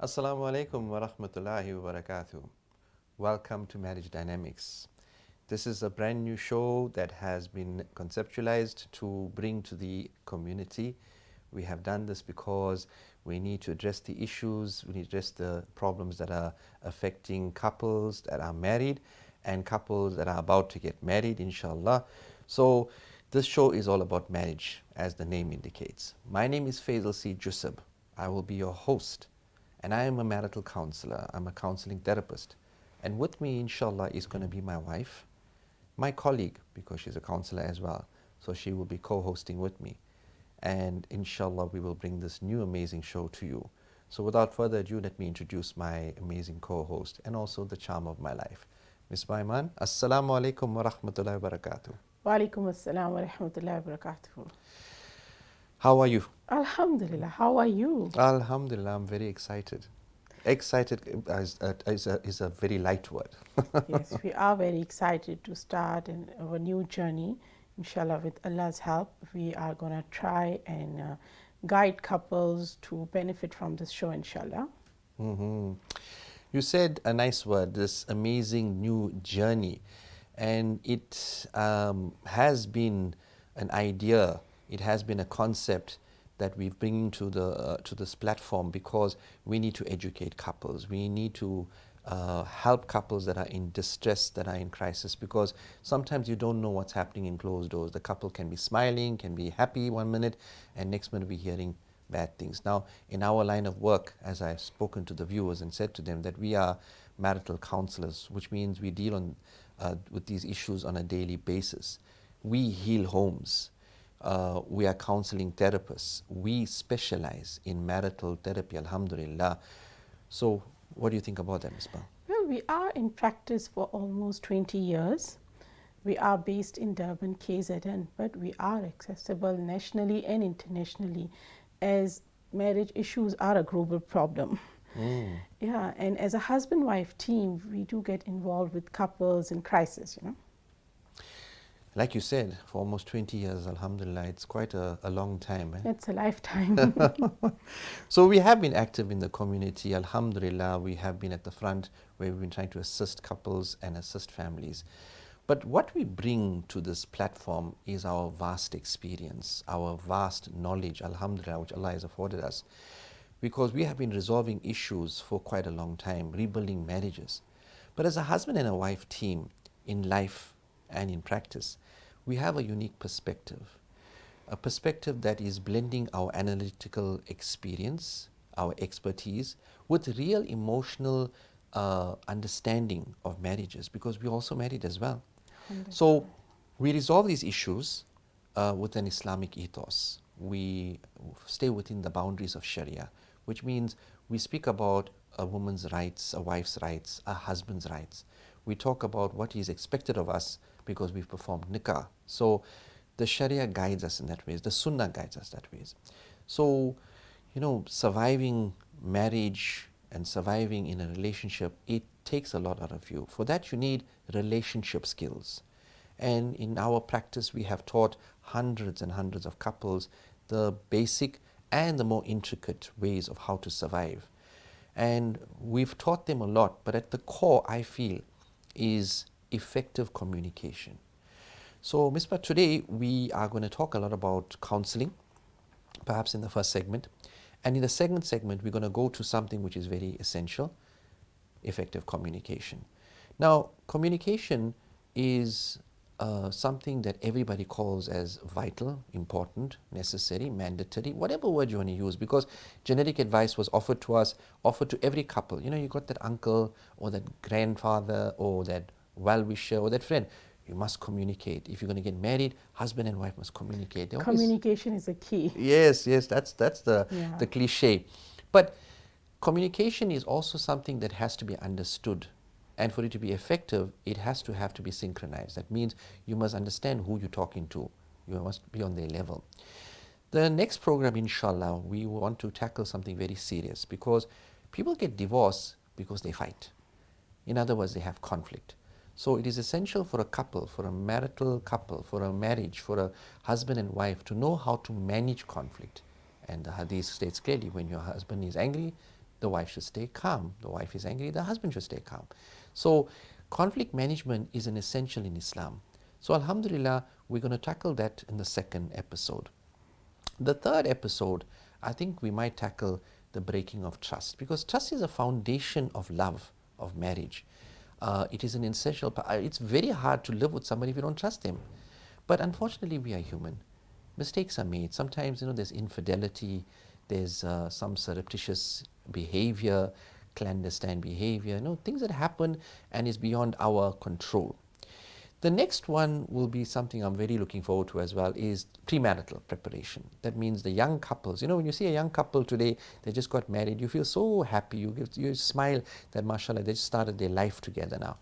Assalamu alaikum wa rahmatullahi wa barakatuh. Welcome to Marriage Dynamics. This is a brand new show that has been conceptualized to bring to the community. We have done this because we need to address the issues, we need to address the problems that are affecting couples that are married and couples that are about to get married, inshallah. So this show is all about marriage, as the name indicates. My name is Faizel Joosab. I will be your host. And I am a marital counselor. I'm a counseling therapist. And with me, inshallah, is going to be my wife, my colleague, because she's a counselor as well. So she will be co-hosting with me. And inshallah, we will bring this new amazing show to you. So without further ado, let me introduce my amazing co-host and also the charm of my life. Miss Baiman, Assalamu alaikum wa rahmatullahi wa barakatuh. Wa alaikum assalam wa rahmatullahi wa barakatuh. How are you? Alhamdulillah, how are you? Alhamdulillah, I'm very excited. Excited is a very light word. Yes, we are very excited to start our new journey. Inshallah, with Allah's help, we are going to try and guide couples to benefit from this show, inshallah. Mm-hmm. You said a nice word, this amazing new journey. And it has been an idea, it has been a concept that we've bring to this platform because we need to educate couples. We need to help couples that are in distress, that are in crisis, because sometimes you don't know what's happening in closed doors. The couple can be smiling, can be happy one minute, and next minute we're hearing bad things. Now, in our line of work, as I've spoken to the viewers and said to them that we are marital counselors, which means we deal with these issues on a daily basis. We heal homes. We are counseling therapists. We specialize in marital therapy, alhamdulillah. So what do you think about that, Misbah? Well, we are in practice for almost 20 years. We are based in Durban, KZN, but we are accessible nationally and internationally, as marriage issues are a global problem. Yeah, and as a husband-wife team, we do get involved with couples in crisis, Like you said, for almost 20 years, alhamdulillah, it's quite a long time. It's a lifetime. So we have been active in the community, alhamdulillah. We have been at the front where we've been trying to assist couples and assist families. But what we bring to this platform is our vast experience, our vast knowledge, alhamdulillah, which Allah has afforded us. Because we have been resolving issues for quite a long time, rebuilding marriages. But as a husband and a wife team in life and in practice, we have a unique perspective, a perspective that is blending our analytical experience, our expertise, with real emotional understanding of marriages, because we're also married as well. So we resolve these issues with an Islamic ethos. We stay within the boundaries of Sharia, which means we speak about a woman's rights, a wife's rights, a husband's rights. We talk about what is expected of us because we've performed nikah. So the Sharia guides us in that way, the Sunnah guides us that way. So, surviving marriage and surviving in a relationship, it takes a lot out of you. For that, you need relationship skills. And in our practice, we have taught hundreds and hundreds of couples the basic and the more intricate ways of how to survive. And we've taught them a lot, but at the core, I feel, is effective communication. So, Misbah, today we are going to talk a lot about counseling, perhaps in the first segment. And in the second segment, we're going to go to something which is very essential, effective communication. Now, communication is something that everybody calls as vital, important, necessary, mandatory, whatever word you want to use, because generic advice was offered to us, offered to every couple. You got that uncle or that grandfather or that well-wisher or that friend. You must communicate. If you're going to get married, husband and wife must communicate. Communication is a key. Yes, that's the cliche. But communication is also something that has to be understood. And for it to be effective, it has to be synchronized. That means you must understand who you're talking to. You must be on their level. The next program, inshallah, we want to tackle something very serious, because people get divorced because they fight. In other words, they have conflict. So it is essential for a couple, for a marital couple, for a marriage, for a husband and wife to know how to manage conflict. And the hadith states clearly, when your husband is angry, the wife should stay calm. The wife is angry, the husband should stay calm. So conflict management is an essential in Islam. So alhamdulillah, we're going to tackle that in the second episode. The third episode, I think we might tackle the breaking of trust, because trust is a foundation of love, of marriage. It is an essential part. It's very hard to live with somebody if you don't trust them. But unfortunately, we are human. Mistakes are made. Sometimes, there's infidelity, there's some surreptitious behavior, clandestine behavior, things that happen and is beyond our control. The next one will be something I'm very looking forward to as well, is premarital preparation. That means the young couples. When you see a young couple today, they just got married, you feel so happy, you smile that mashallah, they just started their life together now.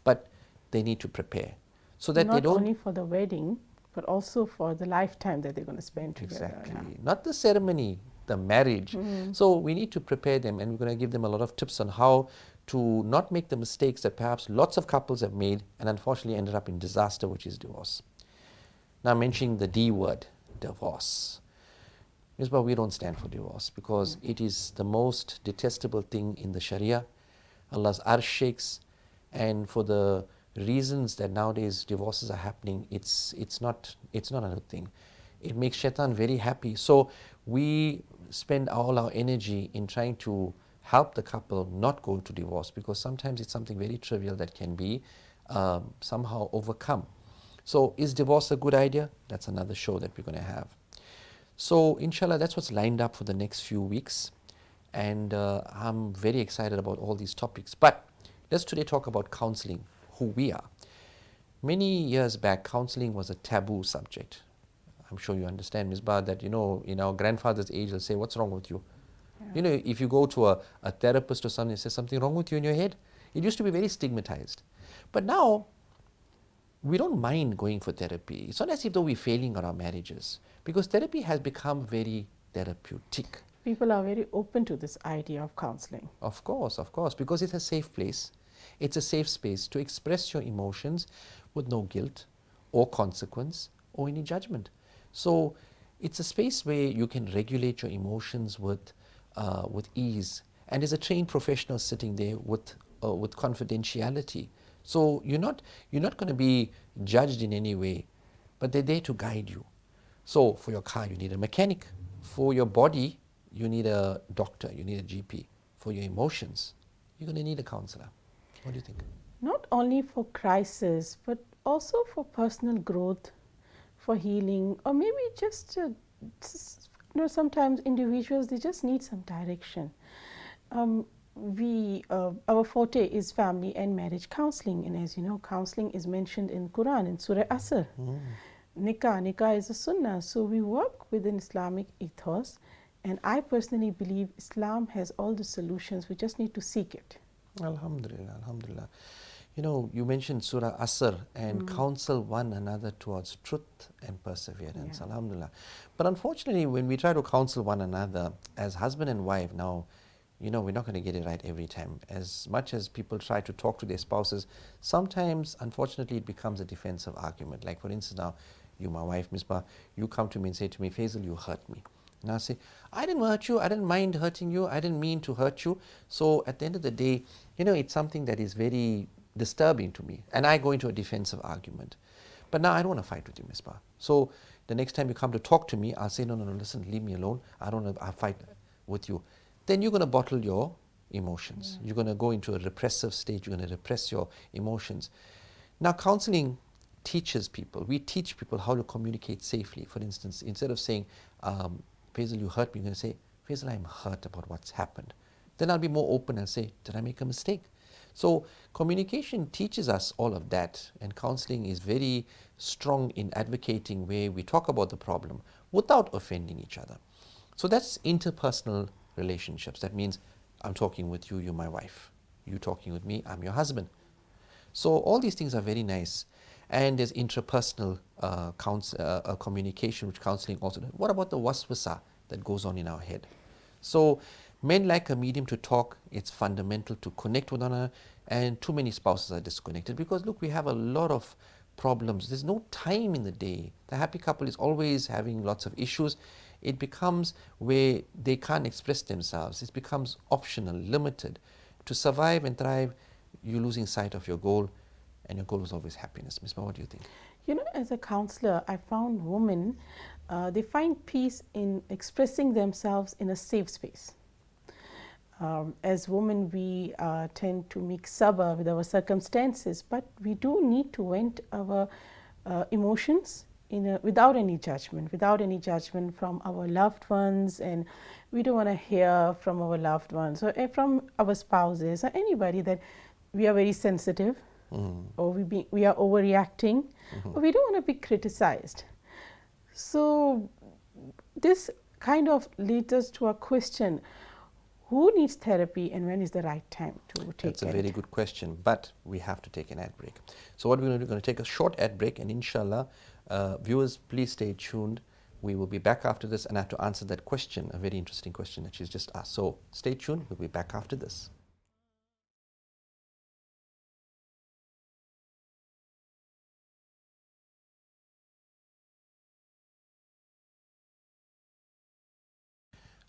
But they need to prepare so that they don't... Not only for the wedding, but also for the lifetime that they're going to spend together. Exactly. Yeah. Not the ceremony, the marriage. So we need to prepare them, and we're going to give them a lot of tips on how to not make the mistakes that perhaps lots of couples have made and unfortunately ended up in disaster, which is divorce. Now, mentioning the D word, divorce. Misbah, we don't stand for divorce because it is the most detestable thing in the Sharia. Allah's arsh shakes, and for the reasons that nowadays divorces are happening, it's not a good thing. It makes shaitan very happy. So we spend all our energy in trying to help the couple not go to divorce, because sometimes it's something very trivial that can be somehow overcome. So is divorce a good idea? That's another show that we're going to have. So inshallah, that's what's lined up for the next few weeks, and I'm very excited about all these topics. But let's today talk about counseling, who we are. Many years back, counseling was a taboo subject. I'm sure you understand, Misbah, that in our grandfather's age, they'll say, what's wrong with you? Yeah. If you go to a therapist or something, says something wrong with you in your head, it used to be very stigmatized. But now, we don't mind going for therapy. It's not as if though we're failing on our marriages, because therapy has become very therapeutic. People are very open to this idea of counseling. Of course, because it's a safe place. It's a safe space to express your emotions with no guilt or consequence or any judgment. So it's a space where you can regulate your emotions with ease. And there's a trained professional sitting there with confidentiality. So you're not going to be judged in any way, but they're there to guide you. So for your car, you need a mechanic. For your body, you need a doctor, you need a GP. For your emotions, you're going to need a counselor. What do you think? Not only for crisis, but also for personal growth, for healing, or maybe just sometimes individuals, they just need some direction. Our forte is family and marriage counseling, and as you know, counseling is mentioned in Quran in Surah Asr. Nikah is a sunnah, so we work within Islamic ethos, and I personally believe Islam has all the solutions. We just need to seek it. Alhamdulillah. You mentioned Surah Asr, and counsel one another towards truth and perseverance. Yeah. Alhamdulillah. But unfortunately, when we try to counsel one another as husband and wife now, we're not going to get it right every time. As much as people try to talk to their spouses, sometimes, unfortunately, it becomes a defensive argument. Like, for instance, now, you, my wife, Misbah, you come to me and say to me, Faizel, you hurt me. And I say, I didn't hurt you, I didn't mind hurting you, I didn't mean to hurt you. So at the end of the day, it's something that is very disturbing to me, and I go into a defensive argument. But now I don't want to fight with you, Misbah. So the next time you come to talk to me, I'll say, no, listen, leave me alone. I don't want to fight with you. Then you're going to bottle your emotions. Yeah. You're going to go into a repressive state. You're going to repress your emotions. Now, counseling teaches people. We teach people how to communicate safely. For instance, instead of saying, Faizel, you hurt me, you're going to say, Faizel, I'm hurt about what's happened. Then I'll be more open and say, did I make a mistake? So communication teaches us all of that, and counseling is very strong in advocating where we talk about the problem without offending each other. So that's interpersonal relationships. That means I'm talking with you, you're my wife. You talking with me, I'm your husband. So all these things are very nice. And there's intrapersonal communication, which counseling also does. What about the waswasa that goes on in our head? So men like a medium to talk. It's fundamental to connect with one another, and too many spouses are disconnected because, look, we have a lot of problems. There's no time in the day. The happy couple is always having lots of issues. it becomes where they can't express themselves. It becomes optional, limited. To survive and thrive, you're losing sight of your goal, and your goal is always happiness. Misbah, what do you think? You know, as a counselor, I found women, they find peace in expressing themselves in a safe space. As women, we tend to make Misabah with our circumstances, but we do need to vent our emotions without any judgment from our loved ones, and we don't want to hear from our loved ones or from our spouses or anybody that we are very sensitive, or we are overreacting, or we don't want to be criticized. So this kind of leads us to a question: who needs therapy and when is the right time to take it? That's a very good question, but we have to take an ad break. So what we're going to do, we're going to take a short ad break, and inshallah, viewers, please stay tuned. We will be back after this, and I have to answer that question, a very interesting question that she's just asked. So stay tuned, we'll be back after this.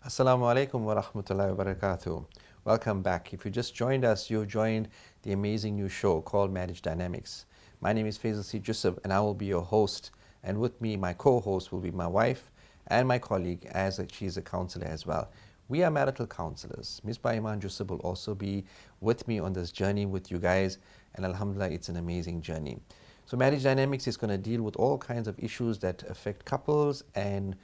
Assalamu alaikum wa rahmatullahi wa barakatuh. Welcome back. If you just joined us, you joined the amazing new show called Marriage Dynamics. My name is Faizel Joosab, and I will be your host. And with me, my co-host will be my wife and my colleague, as she is a counselor as well. We are marital counselors. Misbah Iman Joosab will also be with me on this journey with you guys, and alhamdulillah, it's an amazing journey. So Marriage Dynamics is going to deal with all kinds of issues that affect couples and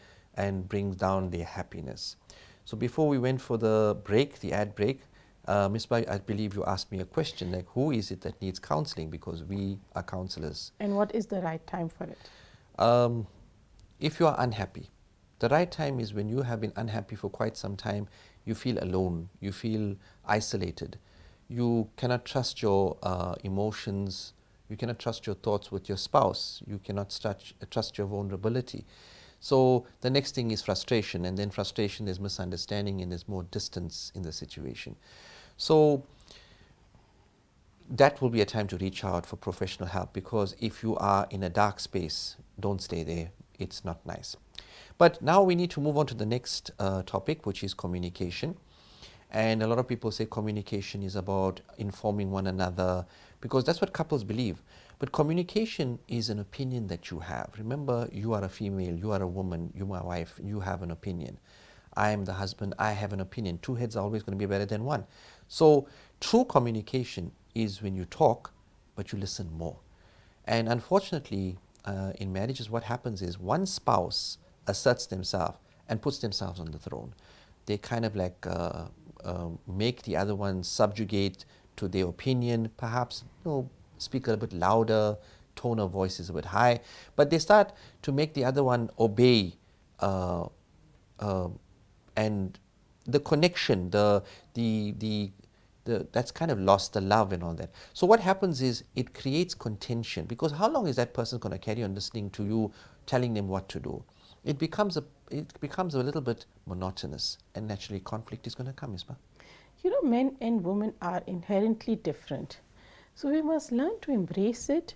brings down their happiness. So before we went for the break, the ad break, Misbah, I believe you asked me a question, like who is it that needs counseling, because we are counselors. And what is the right time for it? If you are unhappy, the right time is when you have been unhappy for quite some time. You feel alone, you feel isolated, you cannot trust your emotions, you cannot trust your thoughts with your spouse, you cannot trust your vulnerability. So the next thing is frustration, and then frustration, there's misunderstanding, and there's more distance in the situation. So that will be a time to reach out for professional help, because if you are in a dark space, don't stay there. It's not nice. But now we need to move on to the next topic, which is communication. And a lot of people say communication is about informing one another, because that's what couples believe. But communication is an opinion that you have. Remember, you are a female, you are a woman, you are my wife, you have an opinion. I am the husband, I have an opinion. Two heads are always going to be better than one. So true communication is when you talk, but you listen more. And unfortunately, in marriages, what happens is one spouse asserts themselves and puts themselves on the throne. They kind of like make the other one subjugate to their opinion, perhaps, speak a little bit louder, tone of voice is a bit high, but they start to make the other one obey, and the connection, that's kind of lost, the love and all that. So what happens is it creates contention, because how long is that person going to carry on listening to you, telling them what to do? It becomes a little bit monotonous, and naturally conflict is going to come, Misbah. You know, men and women are inherently different. So we must learn to embrace it,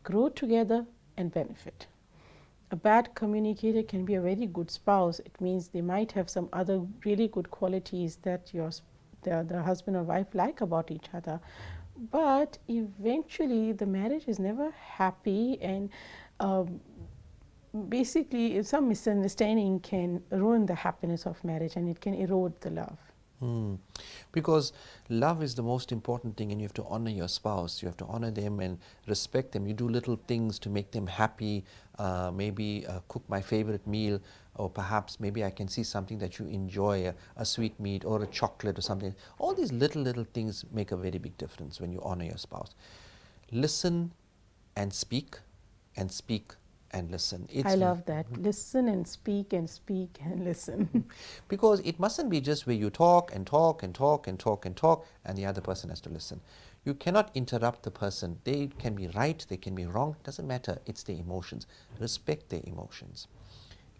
grow together, and benefit. A bad communicator can be a very good spouse. It means they might have some other really good qualities that the husband or wife like about each other. But eventually the marriage is never happy, and basically some misunderstanding can ruin the happiness of marriage, and it can erode the love. Because love is the most important thing, and you have to honor your spouse. You have to honor them and respect them. You do little things to make them happy. Maybe cook my favorite meal, or perhaps maybe I can see something that you enjoy, a sweet meat or a chocolate or something. All these little things make a very big difference when you honor your spouse. Listen and speak, and speak and listen. I love that. Listen and speak and listen. Because it mustn't be just where you talk and talk and talk and talk and talk, and the other person has to listen. You cannot interrupt the person. They can be right, they can be wrong, doesn't matter. It's their emotions. Respect their emotions.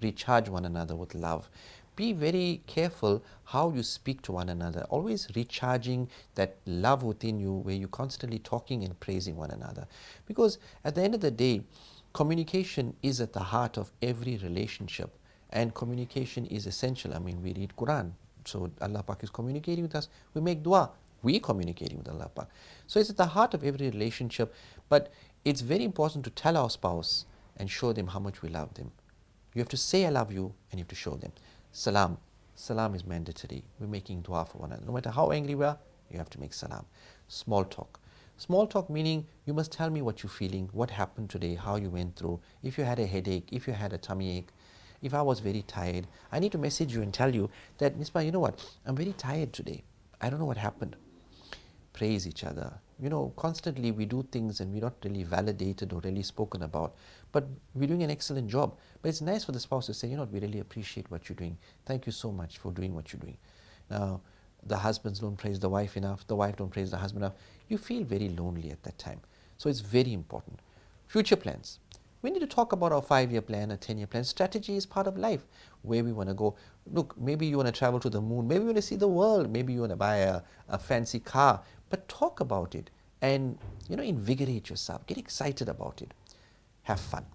Recharge one another with love. Be very careful how you speak to one another. Always recharging that love within you, where you're constantly talking and praising one another. Because at the end of the day, communication is at the heart of every relationship, And communication is essential. I mean, we read Quran, so Allah Pak is communicating with us. We make dua, we communicating with Allah Pak. So it's at the heart of every relationship, but it's very important to tell our spouse and show them how much we love them. You have to say I love you and you have to show them. Salam. Salam is mandatory. We're making dua for one another. No matter how angry we are, you have to make salam. Small talk. Small talk meaning you must tell me what you're feeling, what happened today, how you went through, if you had a headache, if you had a tummy ache, if I was very tired. I need to message you and tell you that, Misbah, you know what, I'm very tired today. I don't know what happened. Praise each other. You know, constantly we do things and we're not really validated or really spoken about, but we're doing an excellent job. But it's nice for the spouse to say, you know, we really appreciate what you're doing. Thank you so much for doing what you're doing. Now, the husbands don't praise the wife enough, the wife don't praise the husband enough. You feel very lonely at that time. So it's very important. Future plans. We need to talk about our 5-year plan, a 10-year plan. Strategy is part of life, where we want to go. Look, maybe you want to travel to the moon, maybe you want to see the world, maybe you want to buy a fancy car, but talk about it and, you know, invigorate yourself, get excited about it. Have fun.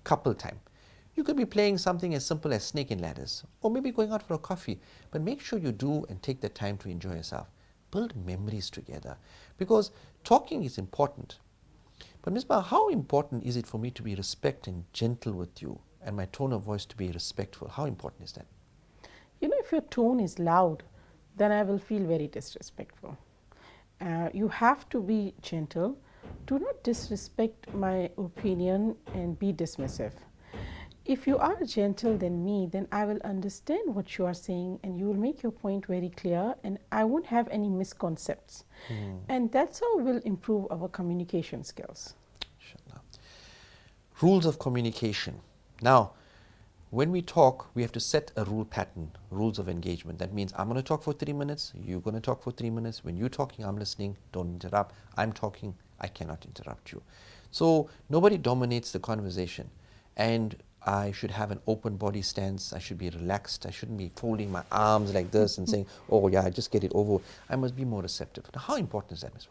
Couple time. You could be playing something as simple as snake and ladders, or maybe going out for a coffee, but make sure you do and take the time to enjoy yourself. Build memories together, because talking is important. But Misbah, how important is it for me to be respectful and gentle with you, and my tone of voice to be respectful? How important is that? You know, if your tone is loud, then I will feel very disrespectful. You have to be gentle. Do not disrespect my opinion and be dismissive. If you are gentle than me, then I will understand what you are saying and you will make your point very clear and I won't have any misconceptions. And that's how we'll improve our communication skills. Inshallah. Rules of communication. Now, when we talk, we have to set a rule pattern, rules of engagement. That means I'm going to talk for 3 minutes, you're going to talk for 3 minutes. When you're talking, I'm listening, don't interrupt. I'm talking, I cannot interrupt you. So nobody dominates the conversation. And I should have an open body stance. I should be relaxed. I shouldn't be folding my arms like this and saying, oh yeah, just get it over. I must be more receptive. Now, how important is that, Ms.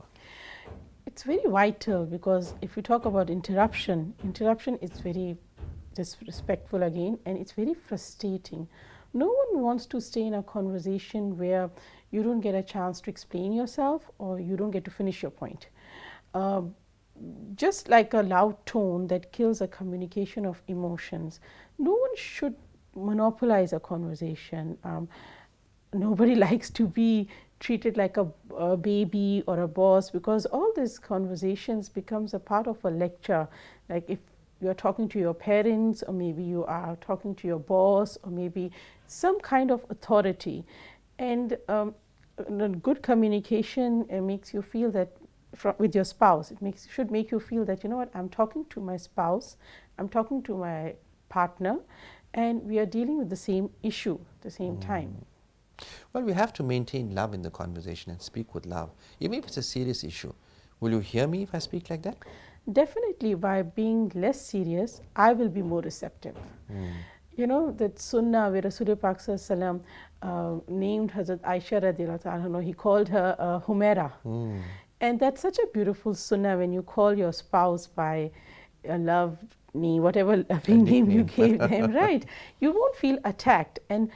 It's very vital because if you talk about interruption is very disrespectful again and it's very frustrating. No one wants to stay in a conversation where you don't get a chance to explain yourself or you don't get to finish your point. Just like a loud tone that kills a communication of emotions, no one should monopolize a conversation. Nobody likes to be treated like a baby or a boss because all these conversations becomes a part of a lecture. Like if you're talking to your parents or maybe you are talking to your boss or maybe some kind of authority. And good communication makes you feel that with your spouse, should make you feel that, you know what, I'm talking to my spouse, I'm talking to my partner, and we are dealing with the same issue at the same time. Well, we have to maintain love in the conversation and speak with love. Even if it's a serious issue, will you hear me if I speak like that? Definitely, by being less serious, I will be more receptive. You know, that sunnah where Rasulullah Pak Sallallahu Alaihi Wasallam named Hazrat Aisha radiallahu anha, he called her Humaira. And that's such a beautiful sunnah when you call your spouse by a love name, whatever loving name you gave them, right? You won't feel attacked. And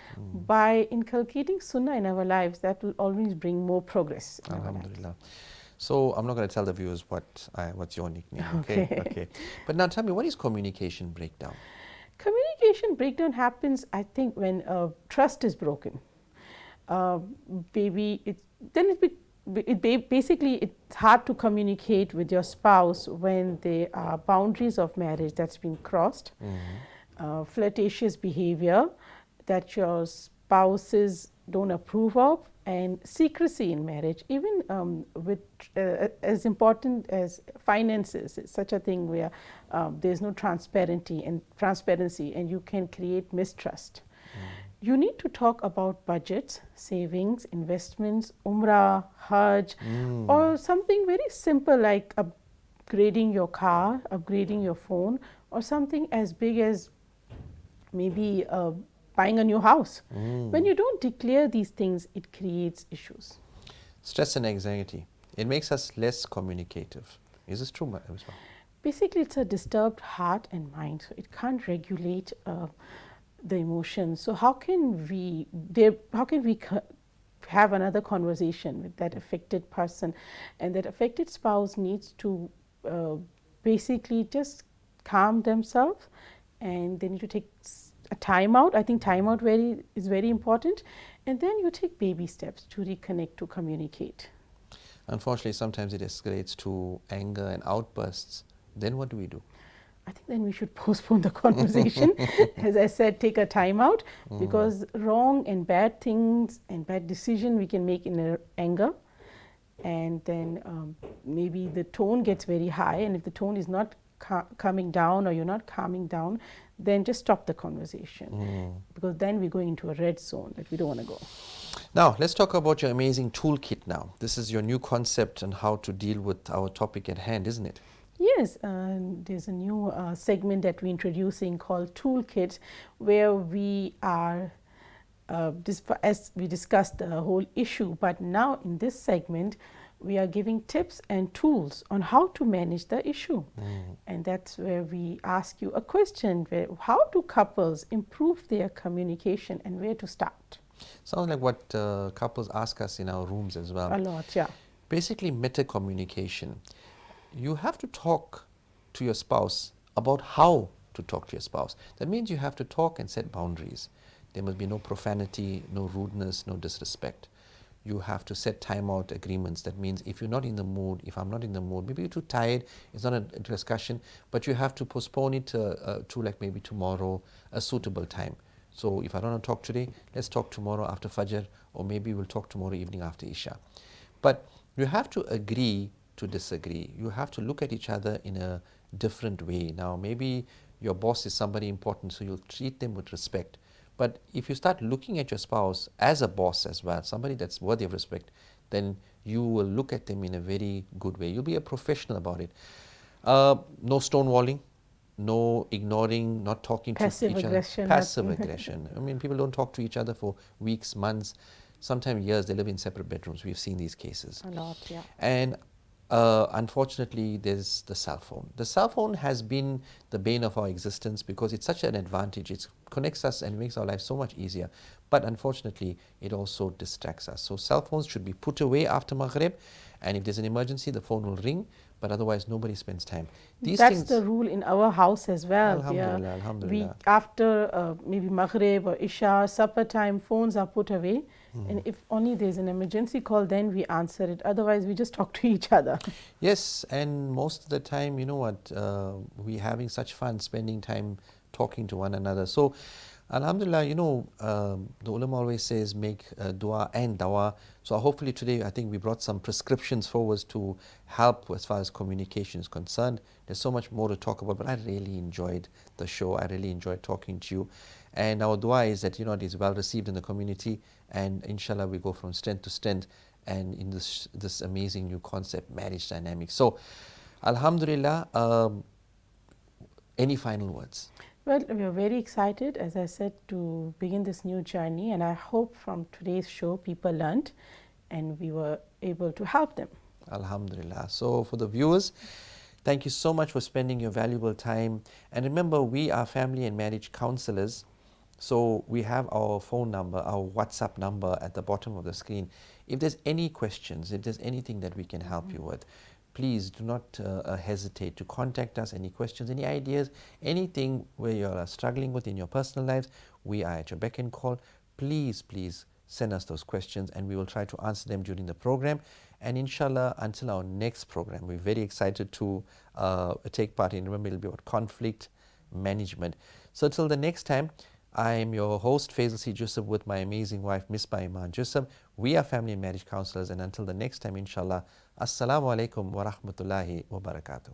by inculcating sunnah in our lives, that will always bring more progress in our lives. So I'm not going to tell the viewers what's your nickname, okay? But now tell me, what is communication breakdown? Communication breakdown happens, I think, when trust is broken. Basically, it's hard to communicate with your spouse when there are boundaries of marriage that's been crossed, flirtatious behavior that your spouses don't approve of, and secrecy in marriage, even with as important as finances. It's such a thing where there's no transparency and you can create mistrust. You need to talk about budgets, savings, investments, umrah, hajj, or something very simple like upgrading your car, upgrading your phone, or something as big as maybe buying a new house. When you don't declare these things, it creates issues. Stress and anxiety. It makes us less communicative. Is this true, Misbah? Basically, it's a disturbed heart and mind. So it can't regulate the emotions. So how can we have another conversation with that affected person, and that affected spouse needs to basically just calm themselves, and they need to take a time out. I think time out is very important, and then you take baby steps to reconnect, to communicate. Unfortunately, sometimes it escalates to anger and outbursts. Then what do we do? I think then we should postpone the conversation. As I said, take a time out, because wrong and bad things and bad decision we can make in anger, and then maybe the tone gets very high, and if the tone is not coming down, or you're not calming down, then just stop the conversation, because then we're going into a red zone that we don't want to go. Now, let's talk about your amazing toolkit now. This is your new concept on how to deal with our topic at hand, isn't it? Yes, there's a new segment that we're introducing called Toolkit, where we are, as we discussed the whole issue, but now in this segment, we are giving tips and tools on how to manage the issue. And that's where we ask you a question, how do couples improve their communication, and where to start? Sounds like what couples ask us in our rooms as well. A lot, yeah. Basically, meta communication. You have to talk to your spouse about how to talk to your spouse. That means you have to talk and set boundaries. There must be no profanity, no rudeness, no disrespect. You have to set timeout agreements. That means if you're not in the mood, if I'm not in the mood, maybe you're too tired, it's not a discussion, but you have to postpone it to like maybe tomorrow, a suitable time. So if I don't want to talk today, let's talk tomorrow after Fajr, or maybe we'll talk tomorrow evening after Isha. But you have to agree to disagree. You have to look at each other in a different way. Now, maybe your boss is somebody important, so you'll treat them with respect. But if you start looking at your spouse as a boss as well, somebody that's worthy of respect, then you will look at them in a very good way. You'll be a professional about it. No stonewalling, no ignoring, not talking to each other. Passive aggression. I mean, people don't talk to each other for weeks, months, sometimes years. They live in separate bedrooms. We've seen these cases. A lot, yeah. And unfortunately, there's the cell phone. The cell phone has been the bane of our existence because it's such an advantage. It connects us and makes our life so much easier. But unfortunately, it also distracts us. So cell phones should be put away after Maghrib. And if there's an emergency, the phone will ring. But otherwise, nobody spends time. That's the rule in our house as well. Alhamdulillah, alhamdulillah. After maybe Maghrib or Isha, supper time, phones are put away. And if only there's an emergency call, then we answer it. Otherwise, we just talk to each other. Yes, and most of the time, you know what, we're having such fun spending time talking to one another. So, alhamdulillah, you know, the ulama always says make dua and dawa. So hopefully today, I think we brought some prescriptions forward to help as far as communication is concerned. There's so much more to talk about, but I really enjoyed the show. I really enjoyed talking to you. And our dua is that, you know, it is well received in the community, and inshallah we go from strength to strength and in this amazing new concept, marriage dynamics. So, alhamdulillah, any final words? Well, we are very excited, as I said, to begin this new journey, and I hope from today's show people learned and we were able to help them. Alhamdulillah. So for the viewers, thank you so much for spending your valuable time. And remember, we are family and marriage counselors. So we have our phone number, our WhatsApp number at the bottom of the screen. If there's any questions, if there's anything that we can help you with, please do not hesitate to contact us. Any questions, any ideas, anything where you're struggling with in your personal lives, we are at your beck and call. Please send us those questions and we will try to answer them during the program. And inshallah, until our next program, we're very excited to take part in. Remember, it'll be about conflict management. So till the next time, I am your host, Faizel Joosab, with my amazing wife, Misabah Joosab. We are family and marriage counselors, and until the next time, inshallah, Assalamu alaikum wa rahmatullahi wa barakatuh.